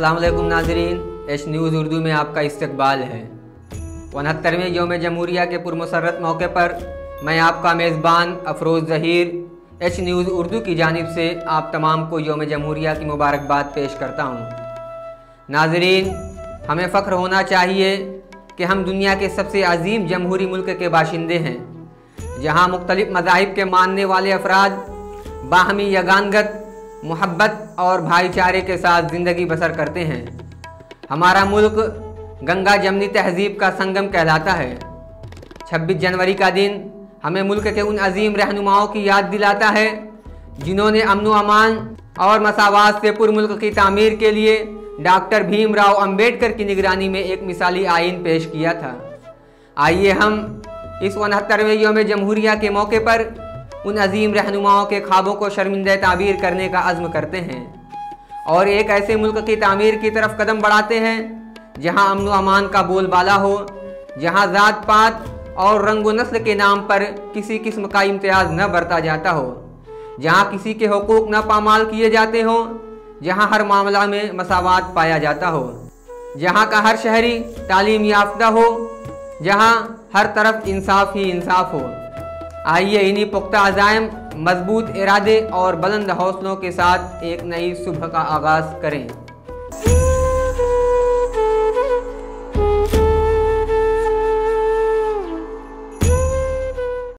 अस्सलाम वालेकुम नाज़रीन, एच न्यूज़ उर्दू में आपका इस्तकबाल है। 69वें यौम जमहूरिया के पुरमसरत मौके पर मैं आपका मेज़बान अफरोज़ ज़हीर एच न्यूज़ उर्दू की जानिब से आप तमाम को यौम जमहूरिया की मुबारकबाद पेश करता हूँ। नाज़रीन, हमें फ़ख्र होना चाहिए कि हम दुनिया के सबसे अजीम जमहूरी मुल्क के बाशिंदे हैं, जहाँ मुख्तलिफ़ मज़ाहिब के मानने वाले अफराद बाहमी यगानगत, मोहब्बत और भाईचारे के साथ ज़िंदगी बसर करते हैं। हमारा मुल्क गंगा जमनी तहज़ीब का संगम कहलाता है। 26 जनवरी का दिन हमें मुल्क के उन अजीम रहनुमाओं की याद दिलाता है जिन्होंने अमन व अमान और मसावात से पुर मुल्क की तामीर के लिए डॉक्टर भीमराव अंबेडकर की निगरानी में एक मिसाली आइन पेश किया था। आइए हम इस 69वें यौम जमहूरिया के मौके पर उन अजीम रहनुमाओं के ख्वाबों को शर्मिंदा ताबीर करने का अज़्म करते हैं और एक ऐसे मुल्क की तामीर की तरफ कदम बढ़ाते हैं जहां अमन व अमान का बोलबाला हो, जहां ज़ात पात और रंग व नस्ल के नाम पर किसी किस्म का इम्तियाज़ न बरता जाता हो, जहां किसी के हुकूक न पामाल किए जाते हों, जहां हर मामला में मसावात पाया जाता हो, जहां का हर शहरी तालीम याफ्ता हो, जहां हर तरफ इंसाफ ही इंसाफ हो। आइए इन्हीं पुख्ता अज़ाइम, मजबूत इरादे और बुलंद हौसलों के साथ एक नई सुबह का आगाज़ करें।